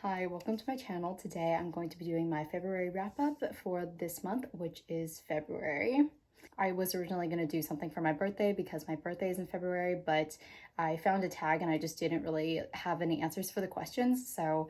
Hi, welcome to my channel. Today I'm going to be doing my February wrap up for this month, which is February. I was originally going to do something for my birthday because my birthday is in February, but I found a tag and I just didn't really have any answers for the questions, so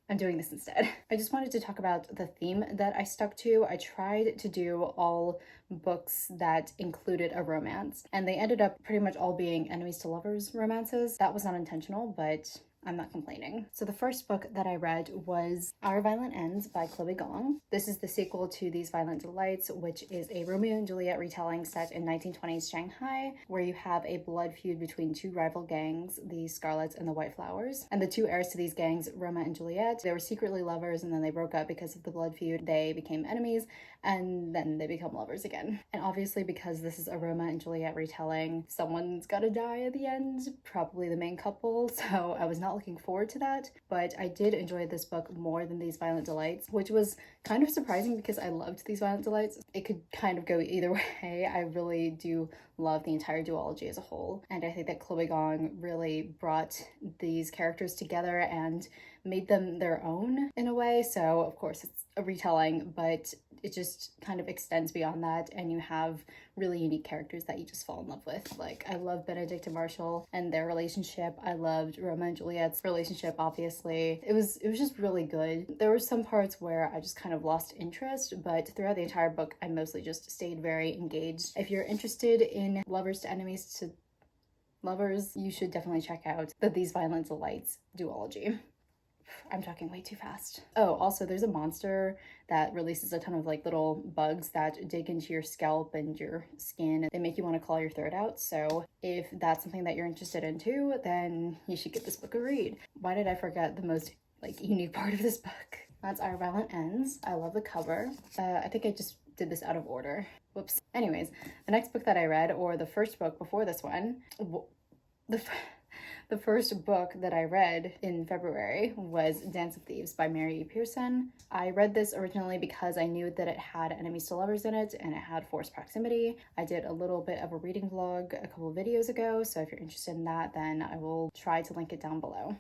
I'm doing this instead. I just wanted to talk about the theme that I stuck to. I tried to do all books that included a romance, and they ended up pretty much all being enemies to lovers romances. That was not intentional, but I'm not complaining. So the first book that I read was Our Violent Ends by Chloe Gong. This is the sequel to These Violent Delights, which is a Romeo and Juliet retelling set in 1920s Shanghai, where you have a blood feud between two rival gangs, the Scarlets and the White Flowers. And the two heirs to these gangs, Romeo and Juliet, they were secretly lovers and then they broke up because of the blood feud. They became enemies and then they become lovers again. And obviously, because this is a Romeo and Juliet retelling, someone's gotta die at the end, probably the main couple, so I was not looking forward to that, but I did enjoy this book more than These Violent Delights, which was kind of surprising because I loved These Violent Delights. It could kind of go either way. I really do love the entire duology as a whole, and I think that Chloe Gong really brought these characters together and made them their own in a way. So of course it's a retelling, but it just kind of extends beyond that, and you have really unique characters that you just fall in love with. Like, I love Benedict and Marshall and their relationship. I loved Romeo and Juliet's relationship, obviously. It was just really good. There were some parts where I just kind of lost interest, but throughout the entire book, I mostly just stayed very engaged. If you're interested in lovers to enemies to lovers, you should definitely check out the These Violent Delights duology. I'm talking way too fast. Oh, also there's a monster that releases a ton of like little bugs that dig into your scalp and your skin. They make you want to claw your throat out. So if that's something that you're interested in too, then you should give this book a read. Why did I forget the most like unique part of this book? That's Our Violent Ends. I love the cover. I think I just did this out of order. Whoops. Anyways, the next book that I read, or the first book before this one, the first book that I read in February was Dance of Thieves by Mary E. Pearson. I read this originally because I knew that it had enemies to lovers in it and it had forced proximity. I did a little bit of a reading vlog a couple of videos ago, so if you're interested in that, then I will try to link it down below.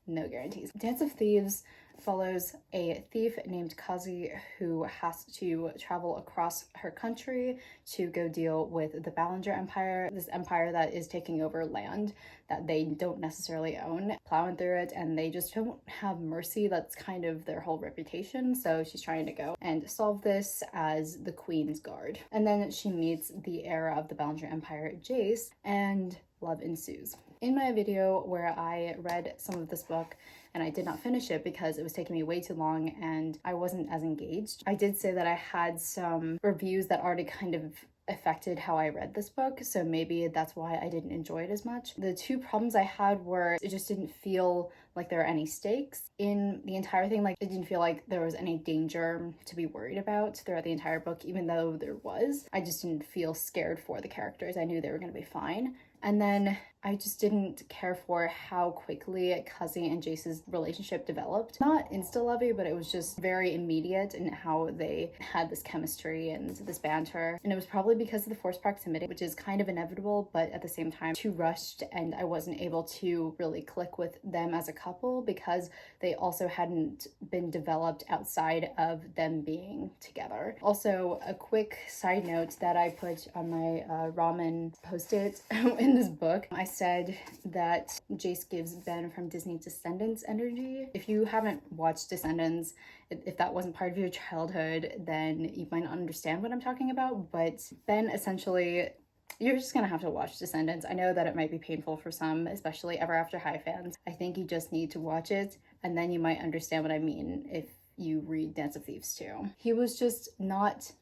No guarantees. Dance of Thieves follows a thief named Kazi who has to travel across her country to go deal with the Ballinger Empire, this empire that is taking over land that they don't necessarily own, plowing through it, and they just don't have mercy. That's kind of their whole reputation. So she's trying to go and solve this as the Queen's Guard. And then she meets the heir of the Ballinger Empire, Jace, and love ensues. In my video where I read some of this book and I did not finish it because it was taking me way too long and I wasn't as engaged, I did say that I had some reviews that already kind of affected how I read this book, so maybe that's why I didn't enjoy it as much. The two problems I had were it just didn't feel like there were any stakes in the entire thing. Like, it didn't feel like there was any danger to be worried about throughout the entire book, even though there was. I just didn't feel scared for the characters. I knew they were going to be fine. And then I just didn't care for how quickly Kazi and Jace's relationship developed. Not insta-lovey, but it was just very immediate in how they had this chemistry and this banter. And it was probably because of the forced proximity, which is kind of inevitable, but at the same time too rushed, and I wasn't able to really click with them as a couple because they also hadn't been developed outside of them being together. Also, a quick side note that I put on my ramen post-it in this book, I said that Jace gives Ben from Disney Descendants energy. If you haven't watched Descendants, if that wasn't part of your childhood, then you might not understand what I'm talking about, but Ben essentially, you're just gonna have to watch Descendants. I know that it might be painful for some, especially Ever After High fans. I think you just need to watch it, and then you might understand what I mean if you read Dance of Thieves too. He was just not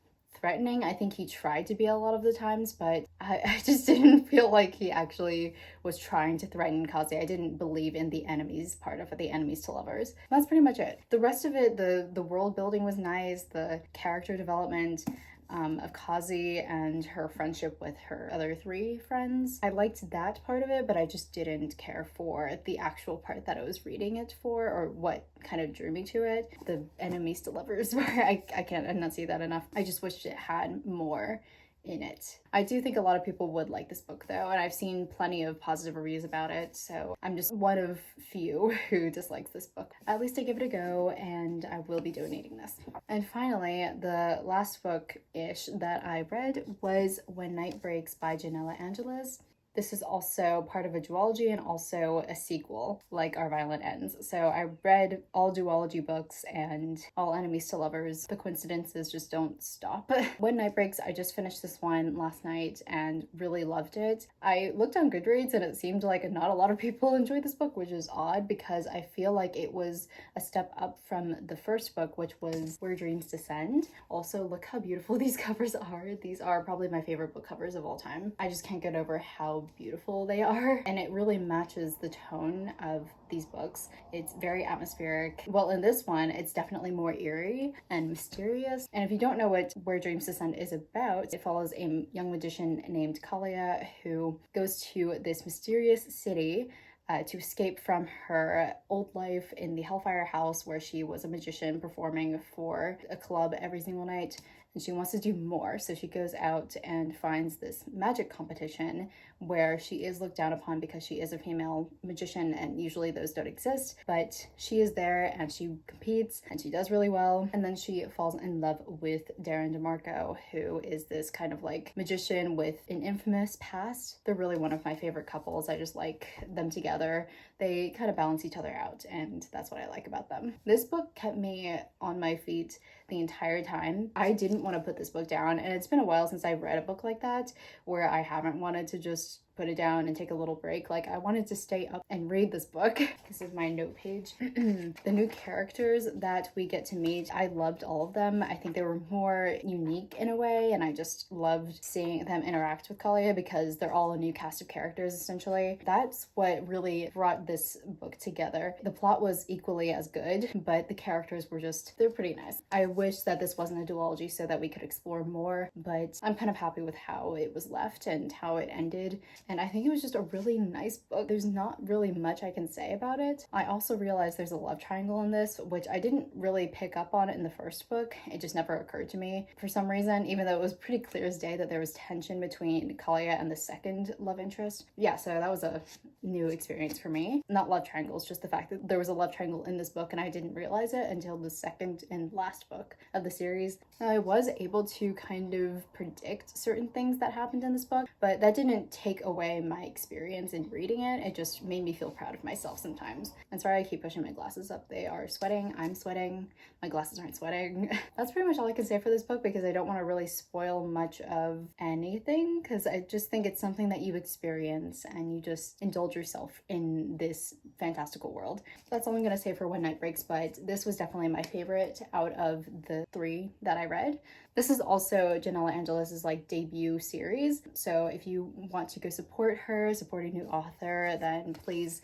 threatening. I think he tried to be a lot of the times, but I just didn't feel like he actually was trying to threaten Kazi. I didn't believe in the enemies part of it, the enemies to lovers. That's pretty much it. The rest of it, the world building was nice, the character development of Kazi and her friendship with her other three friends. I liked that part of it, but I just didn't care for the actual part that I was reading it for, or what kind of drew me to it. The enemies to lovers, where I can't enunciate that enough. I just wished it had more in it. I do think a lot of people would like this book though, and I've seen plenty of positive reviews about it, so I'm just one of few who dislikes this book. At least I give it a go, and I will be donating this. And finally, the last book-ish that I read was When Night Breaks by Janella Angeles. This is also part of a duology and also a sequel, like Our Violent Ends. So I read all duology books and all enemies to lovers. The coincidences just don't stop. When Night Breaks, I just finished this one last night and really loved it. I looked on Goodreads and it seemed like not a lot of people enjoyed this book, which is odd because I feel like it was a step up from the first book, which was Where Dreams Descend. Also, look how beautiful these covers are. These are probably my favorite book covers of all time. I just can't get over how beautiful they are, and it really matches the tone of these books. It's very atmospheric. Well, in this one, it's definitely more eerie and mysterious. And if you don't know what Where Dreams Descend is about, it follows a young magician named Kalia who goes to this mysterious city to escape from her old life in the Hellfire House, where she was a magician performing for a club every single night, and she wants to do more. So she goes out and finds this magic competition where she is looked down upon because she is a female magician, and usually those don't exist, but she is there and she competes and she does really well. And then she falls in love with Darren DeMarco, who is this kind of like magician with an infamous past. They're really one of my favorite couples. I just like them together. They kind of balance each other out, and that's what I like about them. This book kept me on my feet the entire time. I didn't want to put this book down, and it's been a while since I've read a book like that where I haven't wanted to just put it down and take a little break. Like, I wanted to stay up and read this book. This is my note page. The new characters that we get to meet, I loved all of them. I think they were more unique in a way, and I just loved seeing them interact with Kalia because they're all a new cast of characters essentially. That's what really brought this book together. The plot was equally as good, but the characters were just, they're pretty nice. I wish that this wasn't a duology so that we could explore more, but I'm kind of happy with how it was left and how it ended. And I think it was just a really nice book. There's not really much I can say about it. I also realized there's a love triangle in this, which I didn't really pick up on it in the first book. It just never occurred to me for some reason, even though it was pretty clear as day that there was tension between Kalia and the second love interest. Yeah, so that was a new experience for me. Not love triangles, just the fact that there was a love triangle in this book and I didn't realize it until the second and last book of the series. I was able to kind of predict certain things that happened in this book, but that didn't take away my experience in reading it. It just made me feel proud of myself sometimes. And sorry, I keep pushing my glasses up. They are sweating. I'm sweating. My glasses aren't sweating. That's pretty much all I can say for this book because I don't want to really spoil much of anything because I just think it's something that you experience and you just indulge yourself in this fantastical world. That's all I'm going to say for When Night Breaks, but this was definitely my favorite out of the 3 that I read. This is also Janella Angeles' like debut series, so if you want to go support her, support a new author, then please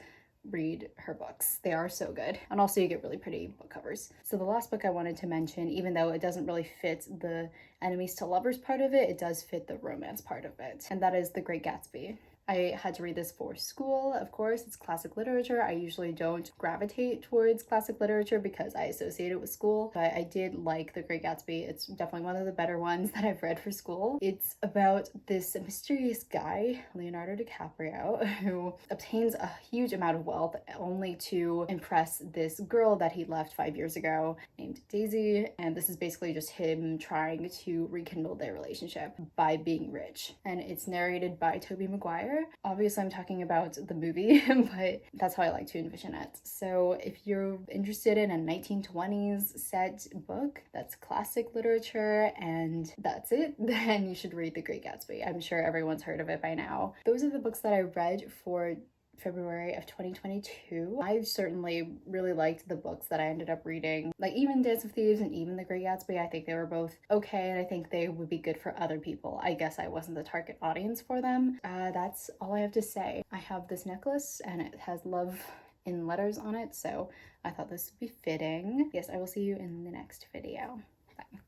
read her books. They are so good. And also you get really pretty book covers. So the last book I wanted to mention, even though it doesn't really fit the enemies to lovers part of it, it does fit the romance part of it, and that is The Great Gatsby. I had to read this for school, of course. It's classic literature. I usually don't gravitate towards classic literature because I associate it with school, but I did like The Great Gatsby. It's definitely one of the better ones that I've read for school. It's about this mysterious guy, Leonardo DiCaprio, who obtains a huge amount of wealth only to impress this girl that he left 5 years ago named Daisy, and this is basically just him trying to rekindle their relationship by being rich. And it's narrated by Tobey Maguire. Obviously, I'm talking about the movie, but that's how I like to envision it. So if you're interested in a 1920s set book that's classic literature and that's it, then you should read The Great Gatsby. I'm sure everyone's heard of it by now. Those are the books that I read for February of 2022. I certainly really liked the books that I ended up reading, like even Dance of Thieves and even The Great Gatsby. I think they were both okay, and I think they would be good for other people. I guess I wasn't the target audience for them. That's all I have to say. I have this necklace and it has love in letters on it, so I thought this would be fitting. Yes, I will see you in the next video. Bye.